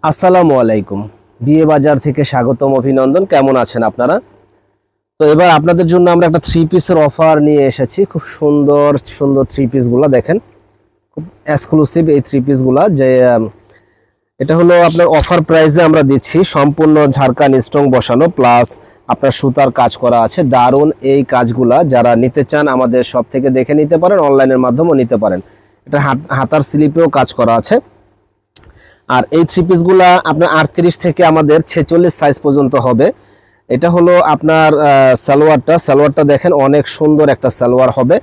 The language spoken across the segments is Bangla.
আসসালামু আলাইকুম। বিয়ে বাজার থেকে স্বাগতম, অভিনন্দন। কেমন আছেন আপনারা? তো এবার আপনাদের জন্য আমরা একটা থ্রি পিসের অফার নিয়ে এসেছি। খুব সুন্দর সুন্দর থ্রি পিসগুলো দেখেন, খুব এক্সক্লুসিভ এই থ্রি পিসগুলো। যে এটা হলো আপনার অফার প্রাইসে আমরা দিচ্ছি, সম্পূর্ণ ঝাড়খান স্টোন বসানো প্লাস আপনার সুতার কাজ করা আছে। দারুণ এই কাজগুলা যারা নিতে চান আমাদের সব থেকে দেখে নিতে পারেন, অনলাইনের মাধ্যমেও নিতে পারেন। এটা হাতার স্লিপেও কাজ করা আছে। আর এই থ্রি পিসগুলা আপনার 38 থেকে আমাদের 46 সাইজ পর্যন্ত হবে। এটা হলো আপনার সালোয়ারটা দেখেন, অনেক সুন্দর একটা সালোয়ার হবে।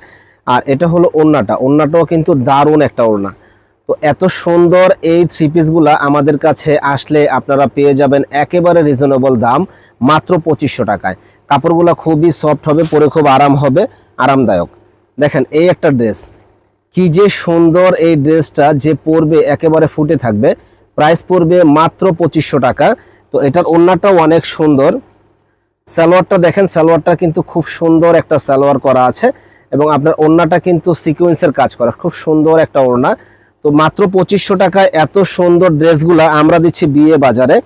আর এটা হলো ওড়নাটাও কিন্তু দারুণ একটা ওড়না। তো এত সুন্দর এই থ্রি পিসগুলা আমাদের কাছে আসলে আপনারা পেয়ে যাবেন একেবারে রিজনেবল দাম, মাত্র 2500 টাকায়। কাপড়গুলো খুবই সফট হবে, পরে খুব আরাম হবে, আরামদায়ক। দেখেন এই একটা ড্রেস, কি যে সুন্দর এই ড্রেসটা, যে পরবে একেবারে ফুটে থাকবে। প্রাইস পড়বে মাত্র 2500 টাকা। তো এটার ওড়নাটাও অনেক সুন্দর। সালোয়ারটা দেখেন, সালোয়ারটা কিন্তু খুব সুন্দর একটা সালোয়ার করা আছে এবং আপনার ওড়নাটা কিন্তু সিকোয়েন্সের কাজ করা, খুব সুন্দর একটা ওড়না। তো মাত্র 2500 টাকায় এত সুন্দর ড্রেসগুলা আমরা দিচ্ছি বিয়ে বাজারে।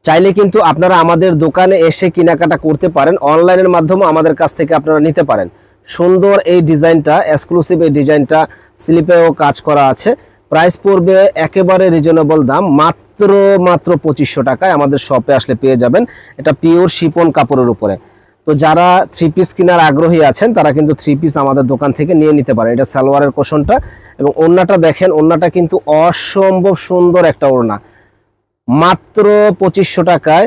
চাইলে কিন্তু আপনারা আমাদের দোকানে এসে কেনাকাটা করতে পারেন, অনলাইনের মাধ্যমে আমাদের কাছ থেকে আপনারা নিতে পারেন। সুন্দর এই ডিজাইনটা, এক্সক্লুসিভ এই ডিজাইনটা, স্লিপেও কাজ করা আছে। প্রাইস পড়বে একেবারে রিজনেবল দাম, মাত্র 2500 টাকায় আমাদের শপে আসলে পেয়ে যাবেন। এটা পিওর শিপন কাপড়ের উপরে। তো যারা থ্রি পিস কেনার আগ্রহী আছেন তারা কিন্তু থ্রি পিস আমাদের দোকান থেকে নিয়ে নিতে পারেন। এটা সালোয়ারের কোশনটা এবং ওড়নাটা দেখেন, ওড়নাটা কিন্তু অসম্ভব সুন্দর একটা ওড়না। মাত্র 2500 টাকায়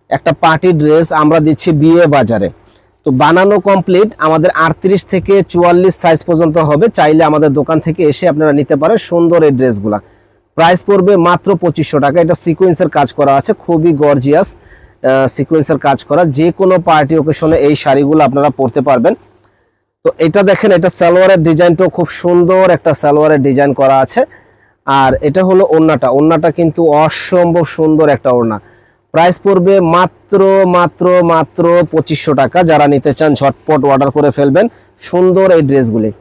একটা পার্টি ড্রেস আমরা দিচ্ছি বিয়ে বাজারে। তো বানানো কমপ্লিট, আমাদের 38 থেকে 44 সাইজ পর্যন্ত হবে। চাইলে আমাদের দোকান থেকে এসে আপনারা নিতে পারেন সুন্দর এই ড্রেসগুলা। প্রাইস পড়বে মাত্র 2500 টাকা। এটা সিকোয়েন্সের কাজ করা আছে, খুবই গর্জিয়াস সিকোয়েন্সের কাজ করা। যে কোনো পার্টি ওকেশনে এই শাড়িগুলো আপনারা পরতে পারবেন। তো এটা দেখেন, এটা সালোয়ারের ডিজাইনটাও খুব সুন্দর একটা সালোয়ারের ডিজাইন করা আছে। আর এটা হলো ওড়নাটা কিন্তু অসম্ভব সুন্দর একটা ওড়না। প্রাইস পড়বে মাত্র মাত্র মাত্র 2500 টাকা। যারা নিতে চান ঝটপট অর্ডার করে ফেলবেন সুন্দর এই ড্রেসগুলি।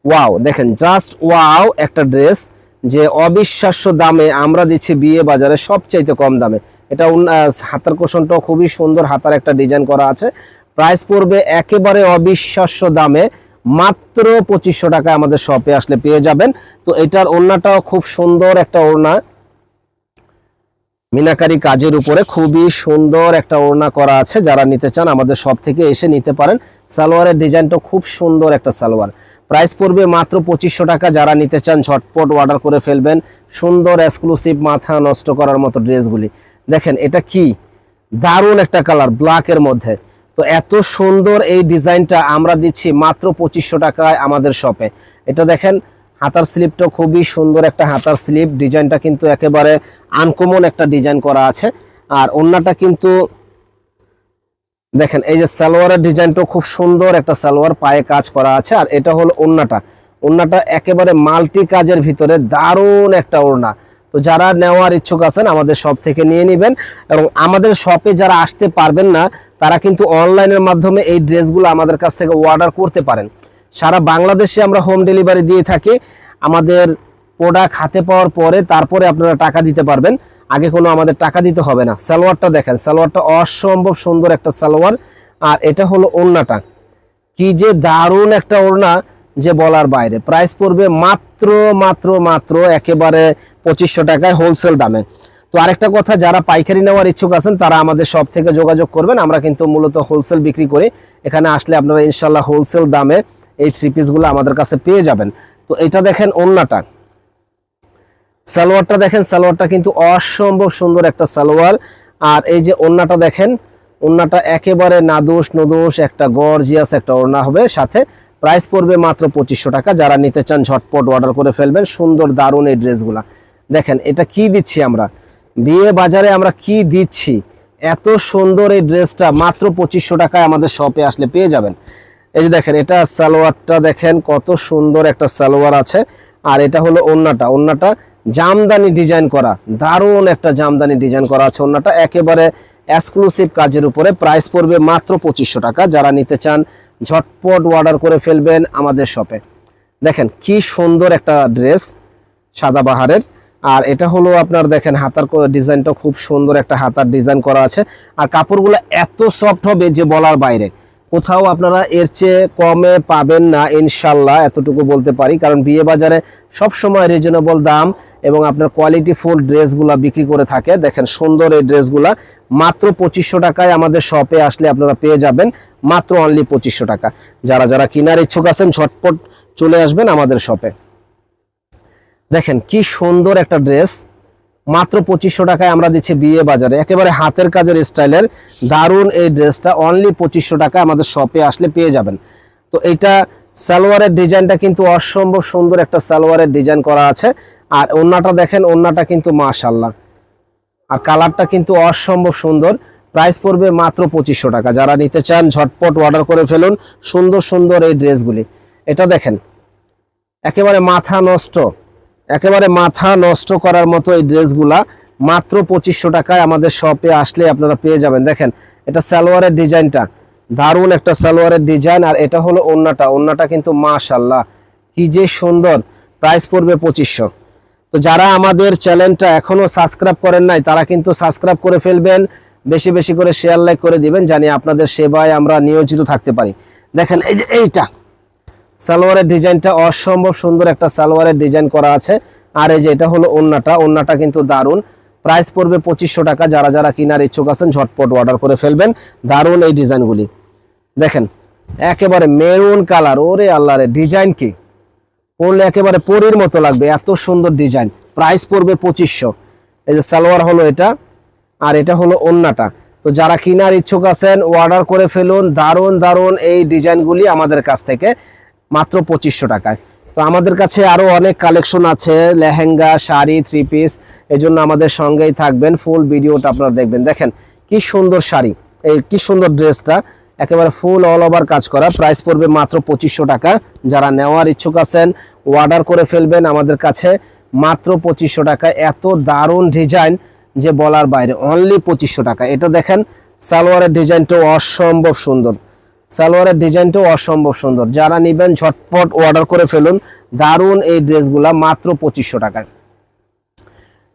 ওয়াও, দেখেন জাস্ট ওয়াও একটা ড্রেস, যে অবিশ্বাস্য দামে আমরা দিচ্ছি বিয়ে বাজারে সবচাইতে কম দামে। এটা হাতার কোশনটাও খুবই সুন্দর, হাতার একটা ডিজাইন করা আছে। প্রাইস পড়বে একেবারে অবিশ্বাস্য দামে, মাত্র 2500 টাকায় আমাদের শপে আসলে পেয়ে যাবেন। তো এটার ওড়নাটাও খুব সুন্দর একটা ওড়না, মিনাকারি কাজের উপরে খুবই সুন্দর একটা ওড়না করা আছে। যারা নিতে চান আমাদের শপ থেকে এসে নিতে পারেন। সালোয়ারের ডিজাইনটা খুব সুন্দর একটা সালোয়ার। প্রাইস পড়বে মাত্র 2500 টাকা। যারা নিতে চান ঝটপট অর্ডার করে ফেলবেন। সুন্দর এক্সক্লুসিভ, মাথা নষ্ট করার মতো ড্রেসগুলি দেখেন। এটা কি দারুণ একটা কালার, ব্ল্যাকের মধ্যে। তো এত সুন্দর এই ডিজাইনটা আমরা দিচ্ছি মাত্র 2500 টাকায় আমাদের শপে। এটা দেখেন, হাতার স্লিপটা খুবই সুন্দর একটা হাতার স্লিপ, ডিজাইনটা কিন্তু একেবারে আনকমন একটা ডিজাইন করা আছে। আর ওড়নাটা কিন্তু দেখেন, এই যে সালোয়ারের ডিজাইনটাও খুব সুন্দর একটা সালোয়ার, পায়ে কাজ করা আছে। আর এটা হলো ওড়নাটা একেবারে মাল্টি কাজের ভিতরে দারুণ একটা ওড়না। তো যারা নেওয়ার ইচ্ছুক আছেন আমাদের শপ থেকে নিয়ে নেবেন। এবং আমাদের শপে যারা আসতে পারবেন না তারা কিন্তু অনলাইনের মাধ্যমে এই ড্রেসগুলো আমাদের কাছ থেকে অর্ডার করতে পারেন। সারা বাংলাদেশে আমরা হোম ডেলিভারি দিয়ে থাকি। আমাদের প্রোডাক্ট হাতে পাওয়ার পরে তারপরে আপনারা টাকা দিতে পারবেন, আগে কোনো আমাদের টাকা দিতে হবে না। সালোয়ারটা দেখেন, সালোয়ারটা অসম্ভব সুন্দর একটা সালোয়ার। আর এটা হলো ওড়নাটা, কি যে দারুণ একটা ওড়না, যে বলার বাইরে। প্রাইস পড়বে মাত্র মাত্র মাত্র একেবারে 2500 টাকায় হোলসেল দামে। তো আরেকটা কথা, যারা পাইকারি নেওয়ার ইচ্ছুক আছেন তারা আমাদের শপ থেকে যোগাযোগ করবেন। আমরা কিন্তু মূলত হোলসেল বিক্রি করি। এখানে আসলে আপনারা ইনশাল্লাহ হোলসেল দামে এই থ্রি পিসগুলো আমাদের কাছে পেয়ে যাবেন। তো এটা দেখেন ওড়নাটা, সালোয়ারটা দেখেন, সালোয়ারটা কিন্তু অসম্ভব সুন্দর একটা সালোয়ার। আর এই যে ওড়নাটা দেখেন, ওড়নাটা একেবারে নাদোষ নদোষ একটা গর্জিয়াস একটা ওড়না হবে সাথে। প্রাইস পড়বে মাত্র 2500 টাকা। যারা নিতে চান ঝটপট অর্ডার করে ফেলবেন। সুন্দর দারুণ এই ড্রেসগুলা দেখেন। এটা কি দিচ্ছি আমরা বিয়ে বাজারে, আমরা কি দিচ্ছি, এত সুন্দর এই ড্রেসটা মাত্র 2500 টাকায় আমাদের শপে আসলে পেয়ে যাবেন। এই যে দেখেন, এটা সালোয়ারটা দেখেন, কত সুন্দর একটা সালোয়ার আছে। আর এটা হলো ওড়নাটা জামদানি ডিজাইন করা, দারুণ একটা জামদানি ডিজাইন করা আছে। ওড়নাটা একেবারে এক্সক্লুসিভ কাজের উপরে। প্রাইস পড়বে মাত্র 2500 টাকা। যারা নিতে চান ঝটপট অর্ডার করে ফেলবেন আমাদের শপে। দেখেন কি সুন্দর একটা ড্রেস, সাদাবাহারের। আর এটা হলো আপনার দেখেন হাতার ডিজাইনটা খুব সুন্দর একটা হাতার ডিজাইন করা আছে। আর কাপড়গুলো এত সফট হবে যে বলার বাইরে, কোথাও আপনারা এর চেয়ে কমে পাবেন না ইনশাল্লাহ, এতটুকু বলতে পারি। কারণ বিয়ে বাজারে সবসময় রিজনেবল দাম এবং আপনার কোয়ালিটি ফুল ড্রেসগুলা বিক্রি করে থাকে। দেখেন সুন্দর এই ড্রেসগুলা মাত্র 2500 টাকায় আমাদের শপে আসলে আপনারা পেয়ে যাবেন, মাত্র অনলি 2500 টাকা। যারা যারা কেনার ইচ্ছুক আছেন ঝটপট চলে আসবেন আমাদের শপে। দেখেন কি সুন্দর একটা ড্রেস, মাত্র 2500 টাকায় আমরা দিচ্ছি বিয়ে বাজারে, একেবারে হাতের কাজের স্টাইলের দারুণ এই ড্রেসটা অনলি 2500 টাকায় আমাদের শপে আসলে পেয়ে যাবেন। তো এইটা সালোয়ারের ডিজাইনটা কিন্তু অসম্ভব সুন্দর একটা সালোয়ারের ডিজাইন করা আছে। আর ওন্নাটা দেখেন, ওন্নাটা কিন্তু মাশাআল্লাহ, আর কালারটা কিন্তু অসম্ভব সুন্দর। প্রাইস পড়বে মাত্র 2500 টাকা। যারা নিতে চান ঝটপট অর্ডার করে ফেলুন সুন্দর সুন্দর এই ড্রেসগুলি। এটা দেখেন একেবারে মাথা নষ্ট, একেবারে মাথা নষ্ট করার মতো এই ড্রেসগুলা মাত্র 2500 টাকায় আমাদের শপে আসলে আপনারা পেয়ে যাবেন। দেখেন এটা সালোয়ারের ডিজাইনটা দারুণ একটা সালোয়ারের ডিজাইন, আর এটা হলো ওন্নাটা, ওন্নাটা কিন্তু মাশাআল্লাহ কি যে সুন্দর। প্রাইস পড়বে 2500। তো যারা আমাদের চ্যানেলটা এখনো সাবস্ক্রাইব করেন নাই তারা কিন্তু সাবস্ক্রাইব করে ফেলবেন, বেশি বেশি করে শেয়ার লাইক করে দিবেন, জানি আপনাদের সেবায় আমরা নিয়োজিত থাকতে পারি। দেখেন এই যে এইটা সালোয়ারের ডিজাইনটা অসম্ভব সুন্দর একটা সালোয়ারের ডিজাইন করা আছে। আর এই যে এটা হলো ওন্নাটা, ওন্নাটা কিন্তু দারুণ। প্রাইস পড়বে 2500 টাকা। যারা যারা কেনার ইচ্ছুক আছেন ঝটপট অর্ডার করে ফেলবেন। দারুণ এই ডিজাইনগুলি দেখেন একেবারে মেরুন কালার, ওরে আল্লাহ রে, ডিজাইন কি পরলে একেবারে পরীর মতো লাগবে, এত সুন্দর ডিজাইন। প্রাইস পড়বে 2500। এই যে সালোয়ার হলো এটা, আর এটা হলো ওন্নাটা। তো যারা কেনার ইচ্ছুক আছেন অর্ডার করে ফেলুন দারুণ দারুণ এই ডিজাইনগুলি আমাদের কাছ থেকে মাত্র 2500 টাকায়। তো আমাদের কাছে আরো অনেক কালেকশন আছে, লেহেঙ্গা, শাড়ি, থ্রি পিস, এই জন্য আমাদের সঙ্গেই থাকবেন, ফুল ভিডিওটা আপনারা দেখবেন। দেখেন কি সুন্দর শাড়ি, এই কি সুন্দর ড্রেসটা একেবারে ফুল অল ওভার কাজ করা। প্রাইস পড়বে মাত্র 2500 টাকা। যারা নেওয়ার ইচ্ছুক আছেন অর্ডার করে ফেলবেন আমাদের কাছে মাত্র 2500 টাকা। এত দারুণ ডিজাইন যে বলার বাইরে, অনলি 2500 টাকা। এটা দেখেন সালোয়ারের ডিজাইনটাও অসম্ভব সুন্দর, সালোয়ারের ডিজাইনটাও অসম্ভব সুন্দর। যারা নেবেন ঝটপট অর্ডার করে ফেলুন দারুণ এই ড্রেসগুলা মাত্র 2500 টাকায়।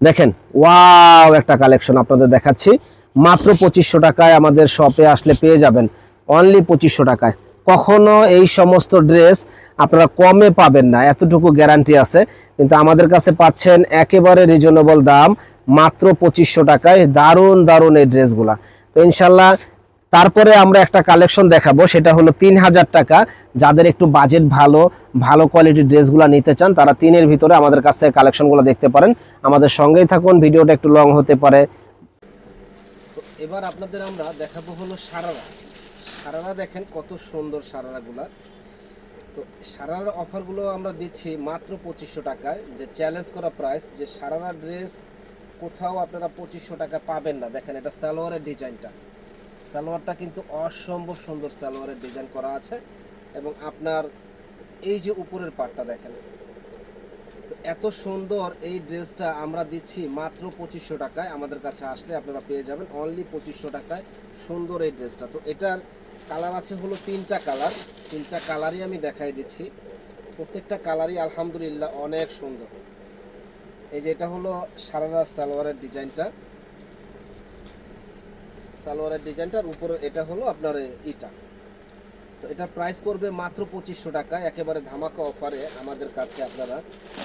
দেখেন ওয়াও একটা কালেকশন আপনাদের দেখাচ্ছি, মাত্র 2500 টাকায় আমাদের শপে আসলে পেয়ে যাবেন, অনলি 2500 টাকায়। কখনো এই সমস্ত ড্রেস আপনারা কমে পাবেন না, এতটুকু গ্যারান্টি আছে। কিন্তু আমাদের কাছে পাচ্ছেন একেবারে রিজনেবল দাম, মাত্র 2500 টাকায় দারুণ দারুণ এই ড্রেসগুলা। তো ইনশাল্লাহ তারপরে আমরা একটা কালেকশন দেখাবো, সেটা হলো 3000 টাকা। যাদের একটু বাজেট ভালো, ভালো কোয়ালিটির ড্রেসগুলো নিতে চান তারা 3-এর ভিতরে আমাদের কাছ থেকে কালেকশনগুলো দেখতে পারেন। আমাদের সঙ্গেই থাকুন, ভিডিওটা একটু লং হতে পারে। তো এবার আপনাদের আমরা দেখাবো হলো সারারা। সারারা দেখেন কত সুন্দর সারারাগুলা। তো সারারার অফারগুলো আমরা দিচ্ছি মাত্র 2500 টাকায়, যে চ্যালেঞ্জ করা প্রাইস, যে সারারা ড্রেস কোথাও আপনারা 2500 টাকা পাবেন না। দেখেন এটা সালোয়ারের ডিজাইনটা, সালোয়ারটা কিন্তু অসম্ভব সুন্দর সালোয়ারের ডিজাইন করা আছে। এবং আপনার এই যে উপরের পার্টটা দেখেন, তো এত সুন্দর এই ড্রেসটা আমরা দিচ্ছি মাত্র 2500 টাকায়। আমাদের কাছে আসলে আপনারা পেয়ে যাবেন অনলি 2500 টাকায় সুন্দর এই ড্রেসটা। তো এটার কালার আছে হলো 3টা কালার, 3টা কালারই আমি দেখাই দিচ্ছি। প্রত্যেকটা কালারই আলহামদুলিল্লাহ অনেক সুন্দর। এই যে এটা হলো সারারা সালোয়ারের ডিজাইনটা, সালোয়ারের ডিজাইনটার উপরে এটা হলো আপনার ইটা। তো এটা প্রাইস পড়বে মাত্র 2500 টাকা, একেবারে ধামাকা অফারে আমাদের কাছে আপনারা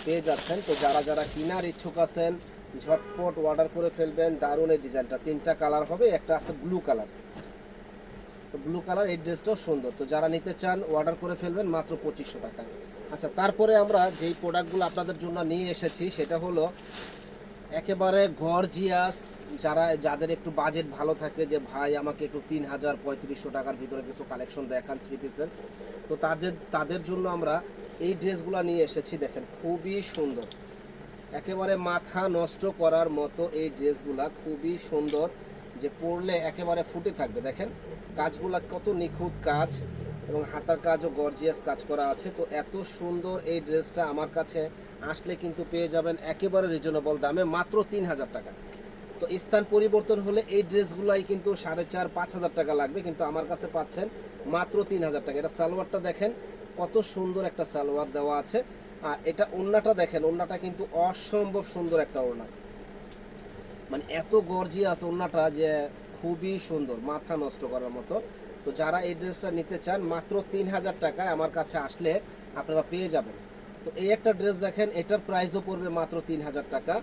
পেয়ে যাচ্ছেন। তো যারা যারা কেনার ইচ্ছুক আছেন ঝটপট অর্ডার করে ফেলবেন। দারুণ এই ডিজাইনটা, 3টা কালার হবে, একটা আছে ব্লু কালার। তো ব্লু কালার এই ড্রেসটাও সুন্দর। তো যারা নিতে চান অর্ডার করে ফেলবেন মাত্র 2500 টাকা। আচ্ছা, তারপরে আমরা যেই প্রোডাক্টগুলো আপনাদের জন্য নিয়ে এসেছি সেটা হলো একেবারে গর্জিয়াস। যাদের একটু বাজেট ভালো থাকে, যে ভাই আমাকে একটু 3000-3500 টাকার ভিতরে কিছু কালেকশন দেখান থ্রি পিসের, তো তাদের জন্য আমরা এই ড্রেসগুলো নিয়ে এসেছি। দেখেন খুবই সুন্দর, একেবারে মাথা নষ্ট করার মতো এই ড্রেসগুলা, খুবই সুন্দর, যে পরলে একেবারে ফুটে থাকবে। দেখেন কাজগুলা কত নিখুঁত কাজ, এবং হাতার কাজও গর্জিয়াস কাজ করা আছে। তো এত সুন্দর এই ড্রেসটা আমার কাছে আসলে কিন্তু পেয়ে যাবেন একেবারে রিজনেবল দামে, মাত্র 3000 টাকা। তো স্থান পরিবর্তন হলে এই ড্রেসগুলাই কিন্তু 4500-5000 টাকা লাগবে, কিন্তু আমার কাছে পাচ্ছেন মাত্র 3000 টাকা। এটা সালোয়ারটা দেখেন কত সুন্দর একটা সালোয়ার দেওয়া আছে। আর এটা ওড়নাটা দেখেন, ওড়নাটা কিন্তু অসম্ভব সুন্দর একটা ওড়না, মানে এত গর্জিয়াস ওড়নাটা যে খুবই সুন্দর, মাথা নষ্ট করার মতো। তো যারা এই ড্রেসটা নিতে চান মাত্র 3000 টাকায় আমার কাছে আসলে আপনারা পেয়ে যাবেন। তো এই একটা ড্রেস দেখেন, এটার প্রাইসও পড়বে মাত্র 3000 টাকা।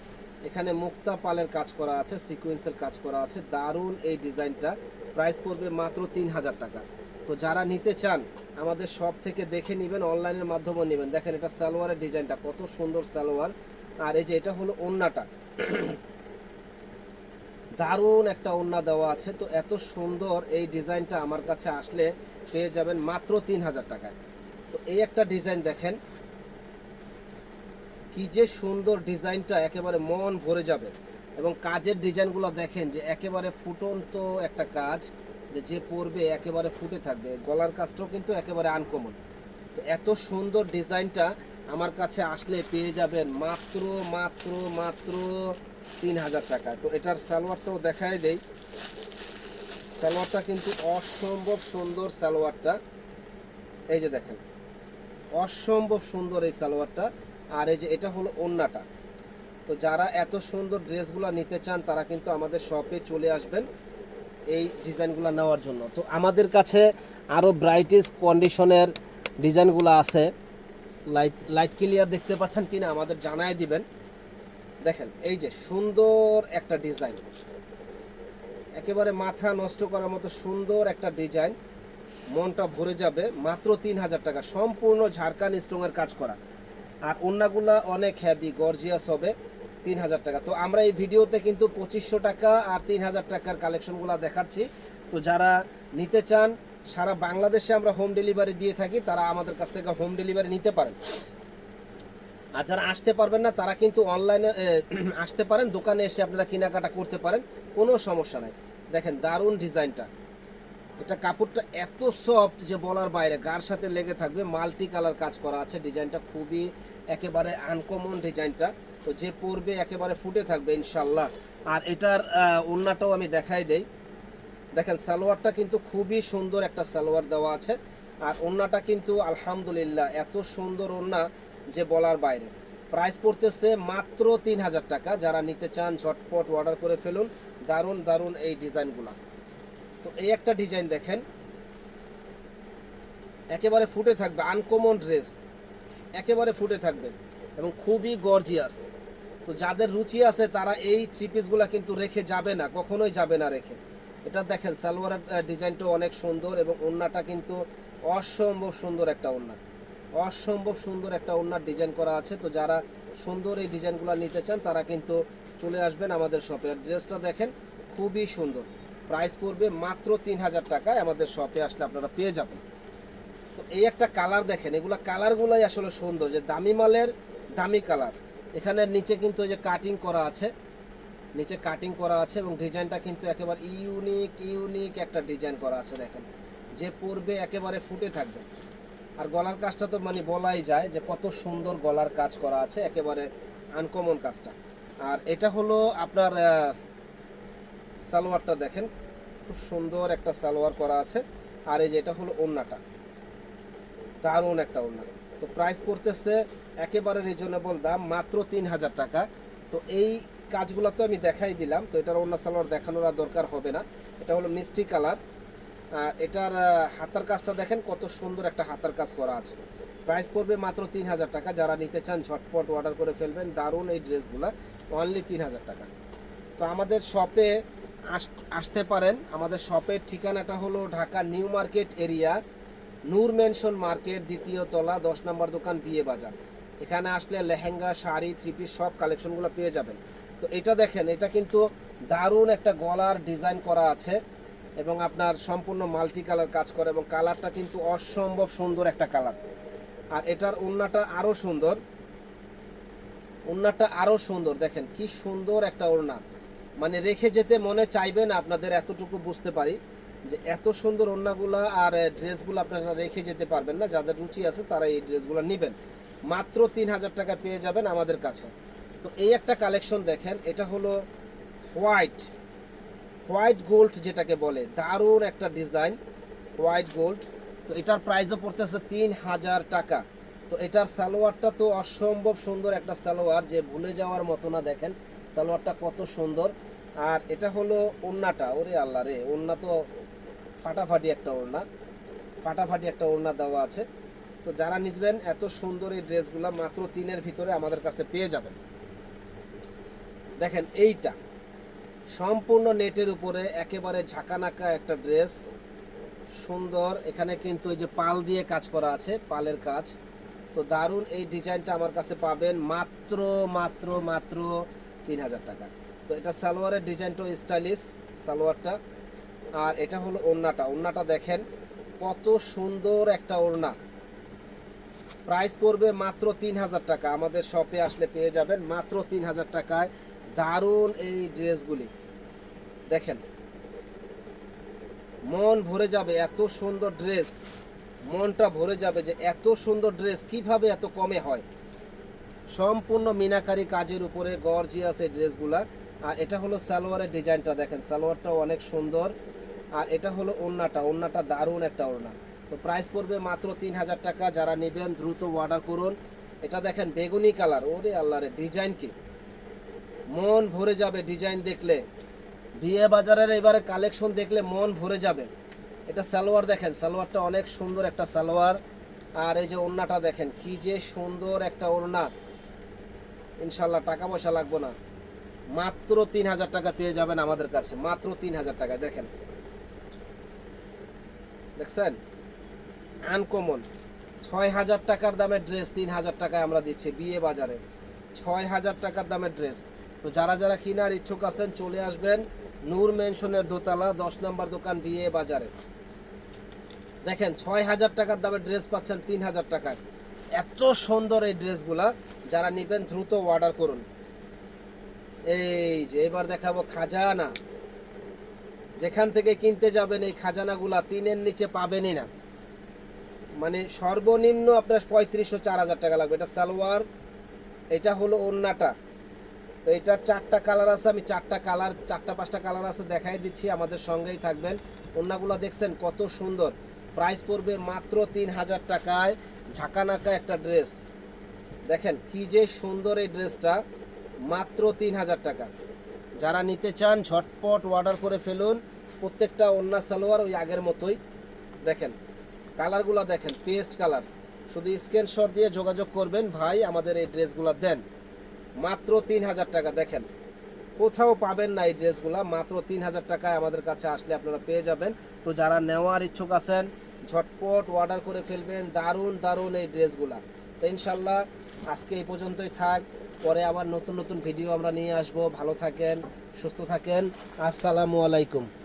এখানে মুক্তা পালের কাজ করা আছে, সিকোয়েন্সের কাজ করা আছে, দারুণ এই ডিজাইনটা, প্রাইস পড়বে মাত্র 3000 টাকা। তো যারা নিতে চান আমাদের শপ থেকে দেখে নেবেন, অনলাইনের মাধ্যমে নেবেন। দেখেন এটা সালোয়ারের ডিজাইনটা কত সুন্দর সালোয়ার, আর এই যে এটা হলো ওড়নাটা, দারুণ একটা ওড়না দেওয়া আছে। তো এত সুন্দর এই ডিজাইনটা আমার কাছে আসলে পেয়ে যাবেন মাত্র 3000 টাকায়। তো এই একটা ডিজাইন দেখেন, কি যে সুন্দর ডিজাইনটা, একেবারে মন ভরে যাবে। এবং কাজের ডিজাইনগুলো দেখেন যে একেবারে ফুটন্ত একটা কাজ, যে পরবে একেবারে ফুটে থাকবে। গলার কাজটাও কিন্তু একেবারে আনকমন। তো এত সুন্দর ডিজাইনটা আমার কাছে আসলে পেয়ে যাবেন মাত্র মাত্র মাত্র 3000 টাকা। তো এটার সালোয়ারটাও দেখাই দেই, সালোয়ারটা কিন্তু অসম্ভব সুন্দর সালোয়ারটা, এই যে দেখেন অসম্ভব সুন্দর এই সালোয়ারটা। আর এই যে এটা হলো ওড়নাটা। তো যারা এত সুন্দর ড্রেসগুলো নিতে চান তারা কিন্তু আমাদের শপে চলে আসবেন এই ডিজাইনগুলো নেওয়ার জন্য। তো আমাদের কাছে আরও ব্রাইটেস্ট কন্ডিশনের ডিজাইনগুলো আছে, লাইট লাইট ক্লিয়ার দেখতে পাচ্ছেন কিনা আমাদের জানায় দিবেন। দেখেন এই যে সুন্দর একটা ডিজাইন, একেবারে মাথা নষ্ট করার মতো সুন্দর একটা ডিজাইন, মনটা ভরে যাবে। মাত্র 3000 টাকা, সম্পূর্ণ ঝাড়খান্ড স্টোনের কাজ করা, আর ওড়নাগুলা অনেক হেভি গর্জিয়াস হবে। 3000 টাকা। তো আমরা এই ভিডিওতে কিন্তু 2500 টাকা আর 3000 টাকার কালেকশনগুলো দেখাচ্ছি। তো যারা নিতে চান সারা বাংলাদেশে আমরা হোম ডেলিভারি দিয়ে থাকি, তারা আমাদের কাছ থেকে হোম ডেলিভারি নিতে পারেন। আর যারা আসতে পারবেন না তারা কিন্তু অনলাইনে আসতে পারেন, দোকানে এসে আপনারা কেনাকাটা করতে পারেন, কোনো সমস্যা নাই। দেখেন দারুণ ডিজাইনটা, এটা কাপড়টা এত সফট যে বলার বাইরে, গার সাথে লেগে থাকবে। মাল্টি কালার কাজ করা আছে, ডিজাইনটা খুবই একেবারে আনকমন ডিজাইনটা। তো যে পরবে একেবারে ফুটে থাকবে ইনশাল্লাহ। আর এটার ওড়নাটাও আমি দেখাই দেই, দেখেন সালোয়ারটা কিন্তু খুবই সুন্দর একটা সালোয়ার দেওয়া আছে। আর ওড়নাটা কিন্তু আলহামদুলিল্লাহ এত সুন্দর ওড়না যে বলার বাইরে। প্রাইস পড়তেছে মাত্র 3000 টাকা। যারা নিতে চান ঝটপট অর্ডার করে ফেলুন, দারুণ দারুণ এই ডিজাইনগুলো। তো এই একটা ডিজাইন দেখেন, একেবারে ফুটে থাকবে, আনকমন ড্রেস, একেবারে ফুটে থাকবে এবং খুবই গর্জিয়াস। তো যাদের রুচি আছে তারা এই থ্রি পিসগুলো কিন্তু রেখে যাবে না, কখনোই যাবে না রেখে। এটা দেখেন সালোয়ারের ডিজাইনটাও অনেক সুন্দর এবং ওড়নাটা কিন্তু অসম্ভব সুন্দর একটা ওড়না, অসম্ভব সুন্দর একটা ওড়নার ডিজাইন করা আছে। তো যারা সুন্দর এই ডিজাইনগুলো নিতে চান তারা কিন্তু চলে আসবেন আমাদের শপে। আর ড্রেসটা দেখেন খুবই সুন্দর, প্রাইস পড়বে মাত্র 3000 টাকায়, আমাদের শপে আসলে আপনারা পেয়ে যাবেন। তো এই একটা কালার দেখেন, এগুলা কালারগুলাই আসলে সুন্দর, যে দামি মালের দামি কালার। এখানে নিচে কিন্তু ওই যে কাটিং করা আছে, নিচে কাটিং করা আছে এবং ডিজাইনটা কিন্তু একেবারে ইউনিক ইউনিক একটা ডিজাইন করা আছে। দেখেন যে পরবে একেবারে ফুটে থাকবে। আর গলার কাজটা তো মানে বলাই যায় যে কত সুন্দর গলার কাজ করা আছে, একেবারে আনকমন কাজটা। আর এটা হলো আপনার সালোয়ারটা দেখেন, খুব সুন্দর একটা সালোয়ার করা আছে। আর এই যে এটা হলো ওড়নাটা, দারুণ একটা ওড়না। তো প্রাইস পড়তেছে একেবারে রিজনেবল দাম, মাত্র 3000 টাকা। তো এই কাজগুলো তো আমি দেখাই দিলাম, তো এটার ওড়না সালোয়ার দেখানোর আর দরকার হবে না। এটা হলো মিষ্টি কালার। আর এটার হাতার কাজটা দেখেন কত সুন্দর একটা হাতার কাজ করা আছে। প্রাইস পড়বে মাত্র 3000 টাকা। যারা নিতে চান ঝটপট অর্ডার করে ফেলবেন, দারুণ এই ড্রেসগুলো, অনলি 3000 টাকা। তো আমাদের শপে আসতে পারেন। আমাদের শপের ঠিকানাটা হলো ঢাকা নিউ মার্কেট এরিয়া, নূর মেনশন মার্কেট, দ্বিতীয় তলা, 10 নম্বর দোকান, বিয়ে বাজার। এখানে আসলে লেহেঙ্গা, শাড়ি, থ্রি পিস সব কালেকশনগুলো পেয়ে যাবেন। তো এটা দেখেন, এটা কিন্তু দারুণ একটা গলার ডিজাইন করা আছে এবং আপনার সম্পূর্ণ মাল্টি কালার কাজ করে এবং কালারটা কিন্তু অসম্ভব সুন্দর একটা কালার। আর এটার ওড়নাটা আরও সুন্দর, ওড়নাটা আরও সুন্দর, দেখেন কি সুন্দর একটা ওড়না, মানে রেখে যেতে মনে চাইবে না আপনাদের, এতটুকু বুঝতে পারি যে এত সুন্দর ওড়নাগুলো আর ড্রেসগুলো আপনারা রেখে যেতে পারবেন না। যাদের রুচি আছে তারা এই ড্রেসগুলো নেবেন, মাত্র 3000 টাকা পেয়ে যাবেন আমাদের কাছে। তো এই একটা কালেকশন দেখেন, এটা হলো হোয়াইট হোয়াইট গোল্ড যেটাকে বলে, দারুণ একটা ডিজাইন হোয়াইট গোল্ড। তো এটার প্রাইসও পড়তেছে 3000 টাকা। তো এটার সালোয়ারটা তো অসম্ভব সুন্দর একটা সালোয়ার, যে ভুলে যাওয়ার মতো না। দেখেন সালোয়ারটা কত সুন্দর। আর এটা হলো ওড়নাটা, ওরে আল্লাহ রে, ওড়না তো ফাটাফাটি একটা ওড়না, ফাটাফাটি একটা ওড়না দেওয়া আছে। তো যারা নিবেন এত সুন্দর এই ড্রেসগুলো মাত্র 3-এর ভিতরে আমাদের কাছে পেয়ে যাবেন। দেখেন এইটা সম্পূর্ণ নেটের উপরে একেবারে ঝাঁকানাকা একটা ড্রেস, সুন্দর। এখানে কিন্তু এই যে পাল দিয়ে কাজ করা আছে, পালের কাজ। তো দারুণ এই ডিজাইনটা আমার কাছে পাবেন মাত্র মাত্র মাত্র 3000 টাকা। তো এটা সালোয়ারের ডিজাইনটা স্টাইলিশ সালোয়ারটা। আর এটা হলো ওড়নাটা, ওড়নাটা দেখেন কত সুন্দর একটা ওড়না। প্রাইস পড়বে মাত্র 3000 টাকা। আমাদের শপে আসলে পেয়ে যাবেন মাত্র 3000 টাকায় দারুণ এই ড্রেসগুলি। দেখেন মন ভরে যাবে, এত সুন্দর ড্রেস, মনটা ভরে যাবে যে এত সুন্দর ড্রেস কিভাবে এত কমে হয়। সম্পূর্ণ মিনাকারি কাজের উপরে গর্জিয়াস এই ড্রেসগুলা। আর এটা হলো সালোয়ারের ডিজাইনটা, দেখেন সালোয়ারটাও অনেক সুন্দর। আর এটা হলো ওড়নাটা, ওড়নাটা দারুণ একটা ওড়না। তো প্রাইস পড়বে মাত্র 3000 টাকা। যারা নেবেন দ্রুত অর্ডার করুন। এটা দেখেন বেগুনি কালার, ওরে আল্লাহ রে, ডিজাইন কি, মন ভরে যাবে ডিজাইন দেখলে। বিয়ে বাজারের এবারে কালেকশন দেখলে মন ভরে যাবে। এটা সালোয়ার দেখেন, সালোয়ারটা অনেক সুন্দর একটা সালোয়ার। আর এই যে ওড়নাটা দেখেন কি যে সুন্দর একটা ওড়না। ইনশাল্লাহ টাকা পয়সা লাগবে না, মাত্র 3000 টাকা পেয়ে যাবেন আমাদের কাছে, মাত্র 3000 টাকা। দেখেন দেখছেন আনকমন 6000 টাকার দামের ড্রেস 3000 টাকায় আমরা দিচ্ছি বিয়ে বাজারে। 6000 টাকার দামের ড্রেস। তো যারা যারা কেনার ইচ্ছুক আছেন চলে আসবেন নূর মেনশনের দোতলা 10 নম্বর দোকান বিয়ে বাজারে। দেখেন 6000 টাকার দামের ড্রেস পাচ্ছেন 3000 টাকায়। এত সুন্দর এই ড্রেসগুলা, যারা নেবেন দ্রুত অর্ডার করুন। এই যে এবার দেখাবো খাজানা। যেখান থেকে কিনতে যাবেন এই খাজানাগুলা 3-এর নিচে পাবেনই না। মানে সর্বনিম্ন আপনার 3500-4000 টাকা লাগবে। এটা সালোয়ার, এটা হলো ওড়নাটা। তো এটার 4টা কালার আছে, আমি 4টা কালার 4টা-5টা কালার আছে দেখাই দিচ্ছি, আমাদের সঙ্গেই থাকবেন। ওড়নাগুলো দেখছেন কত সুন্দর। প্রাইস পড়বে মাত্র 3000 টাকায় ঝাঁকানাকা একটা ড্রেস। দেখেন কি যে সুন্দর এই ড্রেসটা, মাত্র 3000 টাকা। যারা নিতে চান ঝটপট অর্ডার করে ফেলুন। প্রত্যেকটা ওড়না সালোয়ার ওই আগের মতোই। দেখেন কালারগুলো দেখেন পেস্ট কালার। শুধু স্ক্রিনশট দিয়ে যোগাযোগ করবেন, ভাই আমাদের এই ড্রেসগুলো দেন। মাত্র 3000 টাকা। দেখেন কোথাও পাবেন না এই ড্রেসগুলো, মাত্র 3000 টাকায় আমাদের কাছে আসলে আপনারা পেয়ে যাবেন। তো যারা নেওয়ার ইচ্ছুক আছেন ঝটপট অর্ডার করে ফেলবেন দারুণ দারুণ এই ড্রেসগুলা। তো ইনশাল্লাহ আজকে এই পর্যন্তই থাক, পরে আবার নতুন নতুন ভিডিও আমরা নিয়ে আসবো। ভালো থাকেন, সুস্থ থাকেন, আসসালামু আলাইকুম।